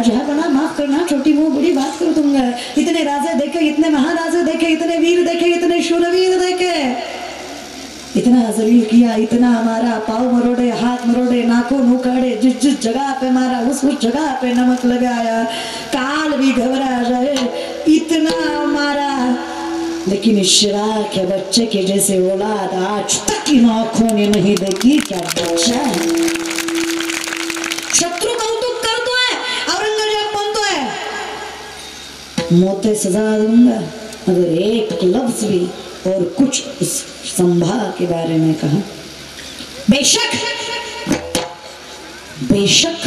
शाहजहां बना, माफ करना छोटी मुंह बड़ी बात कर दूंगा। इतने राजे देखे, इतने महाराजे देखे, इतने वीर देखे, इतने शूरवीर देखे, इतना जलील किया, इतना हमारा पाँव मरोड़े, हाथ मरोड़े, नाखून उखाड़े, जिस जिस जगह पे मारा उस जगह पे नमक लगाया, काल भी घबरा जाए इतना हमारा, लेकिन शिवा के बच्चे के जैसे औलाद आज तक इन आंखों ने नहीं देखी। क्या बच्चा है, शत्रु कौतुक करतो है, औरंगजेब बनतो है, मौत सजा दूंगा अगर एक लफ्ज भी और कुछ इस संभा के बारे में कहा। बेशक बेशक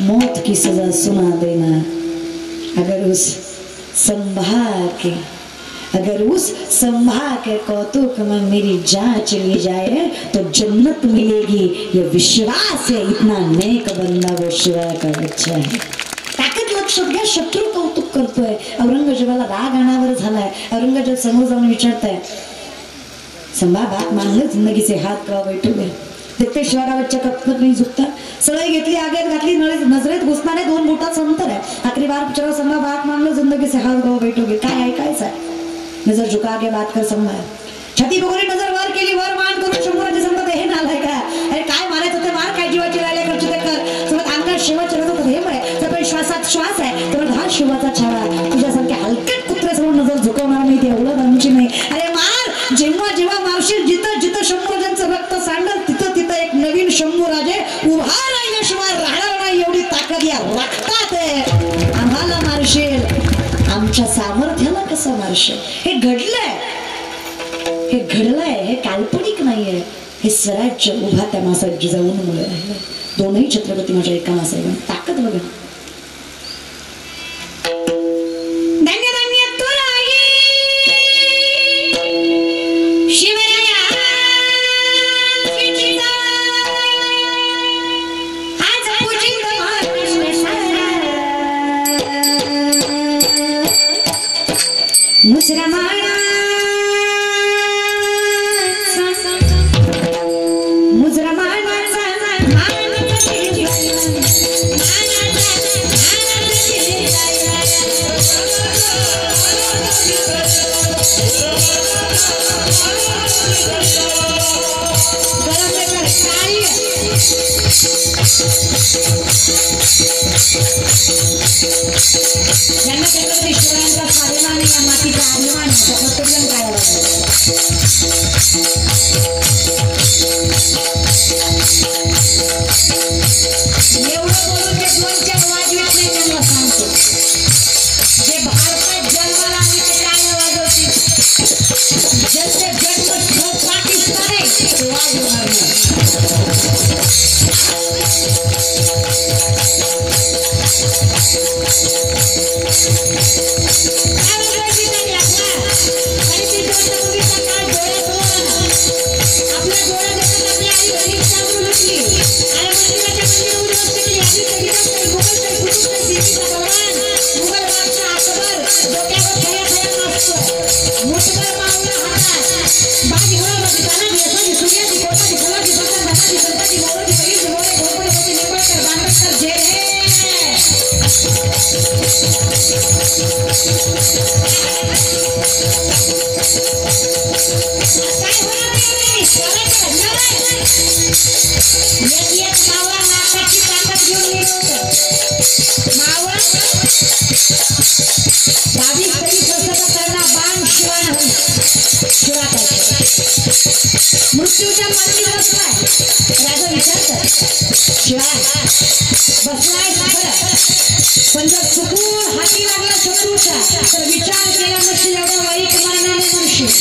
मौत की सजा सुना देना, अगर उस संभा के कौतुक में मेरी जान चली जाए तो जन्नत मिलेगी, ये विश्वास है। इतना नेक बंदा वो शिवा का बच्चा है। ताकद लक्षात घ्या, शत्रू कौतुक करतोय, औरंगजेबाला राग अनावर झालाय। औरंगजेब समोर जाऊन विचारताय, संभा बात मान लो, जिंदगी से हाथ का बैठोगे, देखते शिवा का बच्चा कब तक नहीं झुकता, सळई घेतली, आगेत घातली, नजरेत घुसणार आहे, 2 बोटाचं अंतर आहे, आखिरी बार विचारो, संभा बात मान लो, जिंदगी से हाथ गवा बैठोगे, काय ऐकायचं आहे? नजर झुका के बात कर संभा, छाती बघून नजर वर केली, वर मान करून शंभराचे संगत हे नालाय का, अरे काय मारायचं ते मार, काय जीवाची राहिले खर्च ते कर, सगळं अंगात शिवाचे रथ हेम आहे, सगळं श्वासात श्वास आहे, तर हा शिवाचा छावा, तुझ्यासारखे हलकट कुत्रे समोर नजर झुकवणार नाही, ते एवढं आमची नाही, अरे मार, जेव्हा जेव्हा मारशील, जिथं जिथं शंभूराजांचं रक्त सांडल, तिथं तिथं एक नवीन शंभूराजे उभा राहिल्याशिवाय राहणार नाही, एवढी ताकद या रक्तात आहे। आम्हाला मारशील, आमच्या सामर्थ्याला कसं मारशील? हे घडलंय, हे काल्पनिक नाहीये, हे स्वराज्य उभा त्या मासा जिजाऊन मुळे आहे। दोनही छत्रपती माझ्या एका मासाहेब, ताकद बघा। मृत्यूच्या मार्गी बसलाय, राजा विचारतात शिवाय बसलाय पण जर चुकून हाती लागला शत्रूच्या तर विचार केला नसेल एवढा वाईट मारणाने म्हणशील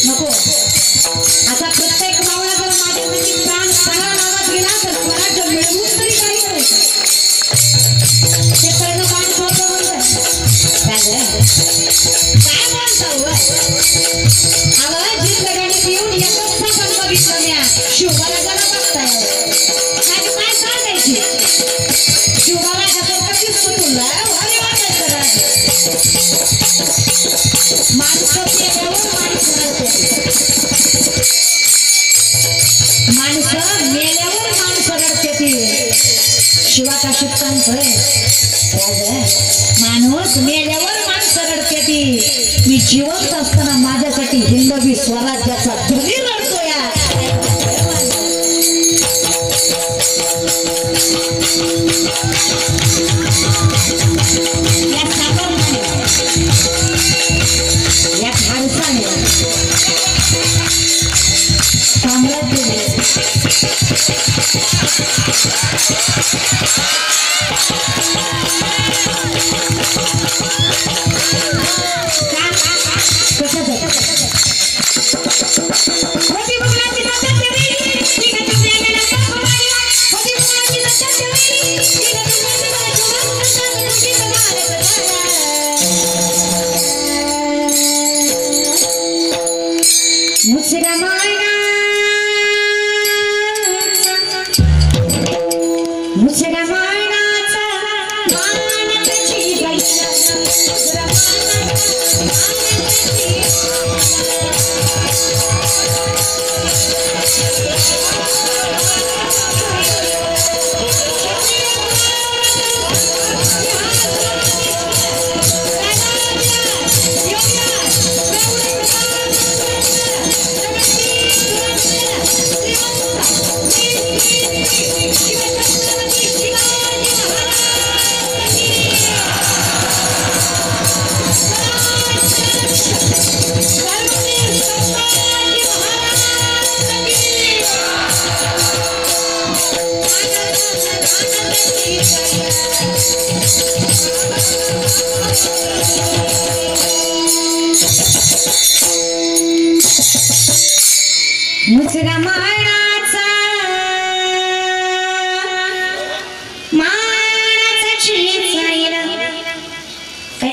नको। असा प्रत्येक मावळा जर माझ्यासाठी प्राण पणा लावत गेला तर स्वराज्य मिळवून तरी काही करायचं ते करणं बाण सोपं म्हणतात काय म्हणतो आवाज जी लगाने येऊन एकच सापड बघितलं म्या शिवराजाला बघताय काय काय सांगायची शिवराजाचं कधीच सुटून भारी वाटायचं राज माणसं मेल्यावर माणसं रडते ती शिवा काशीत सांगतोय माणूस मेल्यावर माणसं रडते ती. मी जिवंत असताना माझ्यासाठी हिंदवी स्वराज्याचा ध्वनी रडतो या. या खारसाने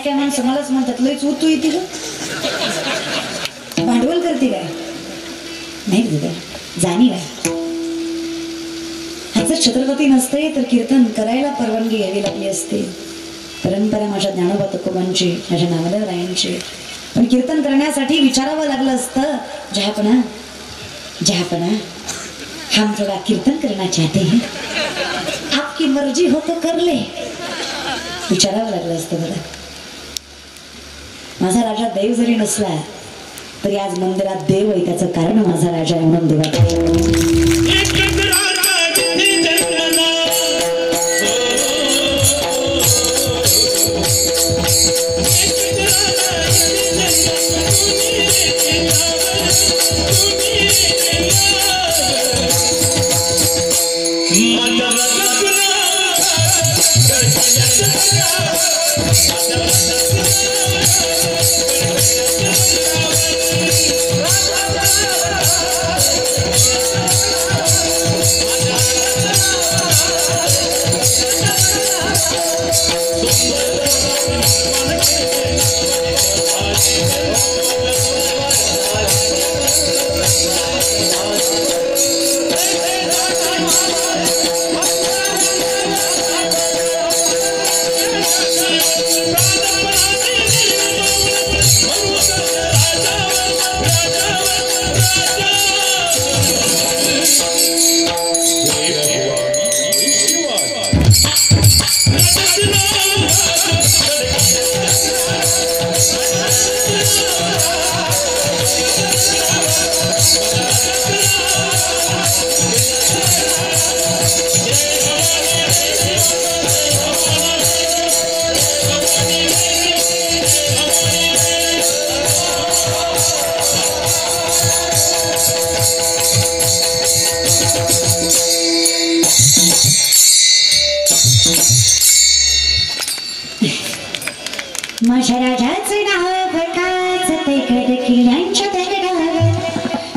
काय माणसं मलाच म्हणतात लयच उतू येते ग, भांडवल करते काय नाही तुझं जाणीव आहे. जर छत्रपती नसते तर कीर्तन करायला परवानगी घ्यावी लागली असते. परंपरा माझ्या ज्ञानोबा तुकोबांची, माझ्या नामदेव रायांची. पण कीर्तन करण्यासाठी विचारावं लागलं असतं, जहापना जहापना हम थोड़ा कीर्तन करना चाहते हैं, आपकी मर्जी हो तो कर ले, विचारावं लागलं असतं. बघा माझा राजा देव जरी नसला तरी आज मंदिरात देव आहे, त्याचं कारण माझा राजा आहे म्हणून देवा. माझ्या राजाचं नाव भकाच ते किल्ल्यांच्या दगडावर,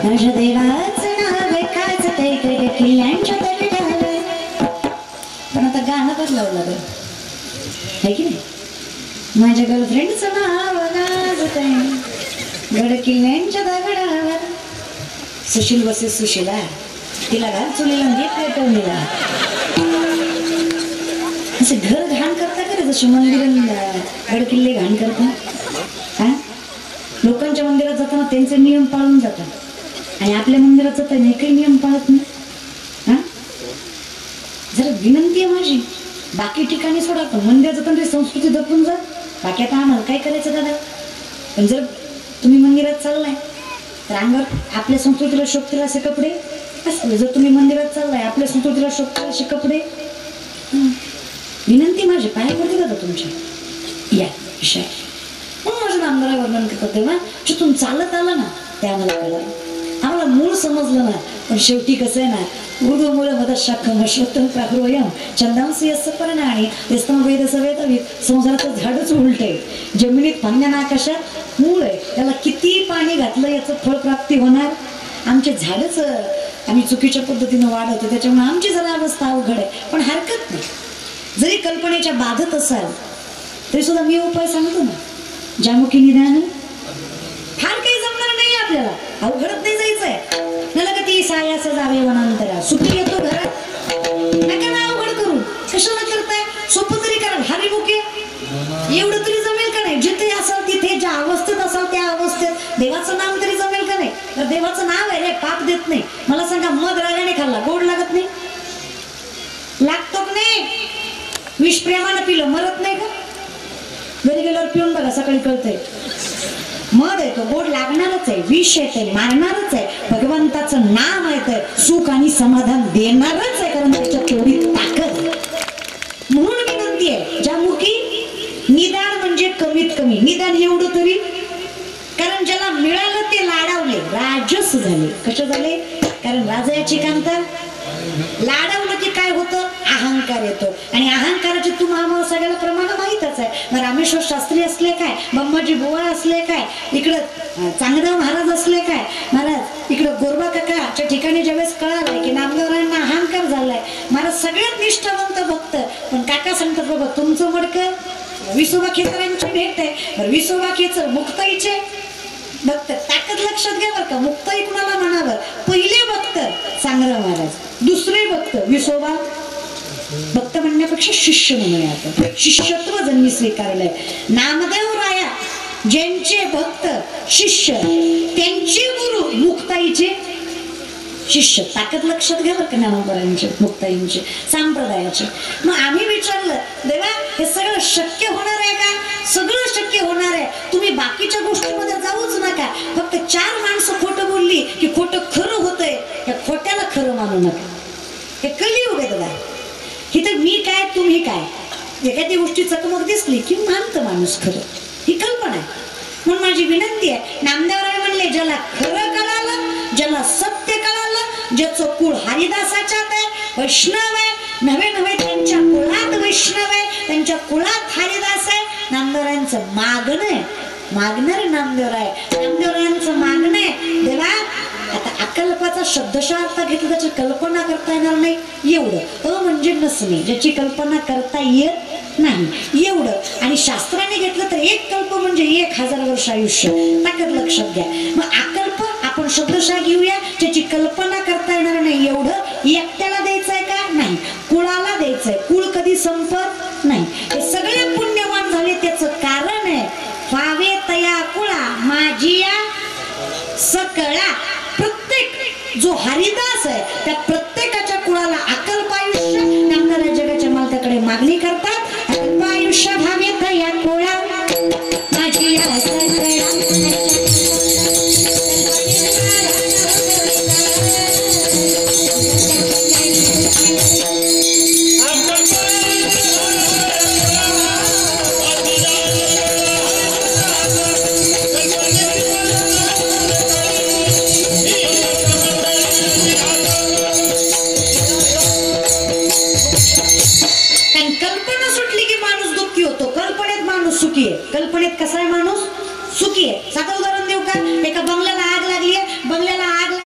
माझ्या देवाचं नाव भकाच ते किल्ल्यांच्या दगडावर. पण आता गाणं बदलावं लागलं आहे की नाही. माझ्या गर्लफ्रेंडचं नाव गाजत गड किल्ल्यांच्या दगडावर. सुशील बसे सुशीला, तिला घाल चुलीला नीट पेटवणीला. असे घर घाण करता का रे, जसे मंदिर गड किल्ले घाण करता. हा लोकांच्या मंदिरात जाताना त्यांचे नियम पाळून जातात आणि आपल्या मंदिरात जाताना काही नियम पाळत नाही. हा जरा विनंती आहे माझी, बाकी ठिकाणी सोडा, पण मंदिराचं पण संस्कृती जपून जा. बाकी आता आम्हाला काय करायचं दादा. पण जर तुम्ही मंदिरात चाललाय तर अंगावर आपल्या संस्कृतीला शोभतील असे कपडे असले. जर तुम्ही मंदिरात चाललाय आपल्या संस्कृतीला शोभतील असे कपडे. विनंती माझी पाय पडते दादा तुमची या विषय. म्हणून माझ्या नामदारा वर्णन करतो तेव्हा जिथून चालत आलं ना ते आम्हाला कळलं, आम्हाला मूळ समजलं ना. पण शेवटी कसं आहे ना, उर्दू मूळ मदशाखम अश्वत्थम प्राहुर्वयम छंदांसी असं परिणाणी तेस्तम वेद सवेदवित संसाराचं झाडच उलटे. जमिनीत पाण्यानं आकाशात मूळ आहे, त्याला किती पाणी घातलं याचं फळप्राप्ती होणार. आमचे झाडच आम्ही चुकीच्या पद्धतीनं वाढवतो, त्याच्यामुळे आमची जरा अवस्था अवघड आहे. पण हरकत नाही, जरी कल्पनेच्या बाधत असाल तरी सुद्धा मी उपाय सांगतो ना. ज्यामुखी निदान फार काही जमणार नाही आपल्याला, अवघडत नाही जायचंय. नला का ती सायास जावे वनांतरा सुखी येतो घरात. नका ना अवघड करू, कशाला करताय, सोपं तरी करा. हरिमुखे एवढं तरी जमेल का नाही. जिथे असाल तिथे ज्या अवस्थेत असाल त्या अवस्थेत देवाचं नाम तरी जमेल का नाही. तर देवाचं नाव आहे रे, पाप देत नाही. मला सांगा, मध रागाने खाल्ला गोड लागत नाही, लागतो की नाही. विष प्रेमानं पिलं मरत नाही का. घरी गेल्यावर पिऊन बघा, सकाळी कळतंय. मध आहे तो गोड लागणारच आहे, विष आहे ते मारणारच आहे. भगवंताचं नाम आहे ते सुख आणि समाधान देणारच आहे, कारण त्याच्यात तेवढी ताकद. म्हणून विनंती आहे, ज्यामुखी निदान म्हणजे कमीत कमी निदान एवढं तरी. कारण ज्याला मिळालं ते लाडावले, राजस झाले. कसे झाले, कारण राजाची कांता लाडवलं की काय होतं, अहंकार येतो. आणि अहंकाराचे तुम्हाला सगळ्याला प्रमाण माहीतच आहे. मग रामेश्वर शास्त्री असले काय, बम्माजी बुवा असले काय, इकडं चांगदेव महाराज असले काय, महाराज इकडं गोरबा काकाच्या ठिकाणी ज्यावेळेस कळालंय की नामदेवरायांना अहंकार झालाय, महाराज सगळ्यात निष्ठावंत भक्त. पण काका सांगतात, बाबा तुमचं मडकं विसोबा खेचरांची भेट आहे. विसोबा खेचर मुक्ताईचे भक्त. ताकद लक्षात घ्या बरं का, मुक्ताई कुणाला म्हणावं. पहिले भक्त चांगदेव महाराज, दुसरे भक्त विसोबा. भक्त म्हणण्यापेक्षा शिष्य म्हणूया आपण, शिष्यत्व ज्यांनी स्वीकारलंय. नामदेव राया ज्यांचे भक्त शिष्य, त्यांचे गुरु मुक्ताईचे शिष्य. ताकद लक्षात घ्या बरं का ज्ञानोबरांचे, मुक्ताईंचे, संप्रदायाचे. मग आम्ही विचारलं, देवा हे सगळं शक्य होणार आहे का. सगळं शक्य होणार आहे, तुम्ही बाकीच्या गोष्टीमध्ये जाऊच नका. फक्त 4 माणसं खोटं बोलली की खोटं खरं होतंय, या खोट्याला खरं मानू नका. हे कलियुग आहे दादा. इथं मी काय तुम्ही काय, एखादी गोष्टी चकमक दिसली की मानतं माणूस खरं, ही कल्पना आहे. म्हणून माझी विनंती आहे, नामदेवराय म्हणले, ज्याला खरं कळालं, ज्याला सत्य कळालं, ज्याचं कुळ हरिदासाच्यात आहे, वैष्णव आहे, नवे नवे त्यांच्या कुळात वैष्णव आहे, त्यांच्या कुळात हरिदास आहे. नामदेवरायांचं मागणं आहे, मागणार नामदेवराय, नामदेवरायांचं मागणं आहे. देवा आता अकल्पाचा शब्दशः अर्थ घेतला, त्याची कल्पना करता येणार नाही एवढं. म्हणजे नसणे, ज्याची कल्पना करता येत नाही एवढं. आणि शास्त्राने घेतलं तर एक कल्प म्हणजे 1000 वर्ष आयुष्य. ताकद लक्षात घ्या. मग अकल्प आपण शब्दशः घेऊया, ज्याची कल्पना करता येणार नाही एवढं. एकट्याला द्यायचंय का नाही, कुळाला द्यायचंय. कुळ कधी संपत नाही. हे सगळे पुण्यवान झाले, त्याचं कारण आहे फावे तया कुळा माझिया सकळा. प्रत्येक जो हरिदास आहे त्या प्रत्येकाच्या कुळाला अकल्प आयुष्य. नामदार जगाच्या मालकाकडे मागणी करतात, अकल्प आयुष्य भावे तया कुळा माझिया सकळा. कल्पनेत कसा आहे माणूस सुखी आहे. साधं उदाहरण देऊ का, एका बंगला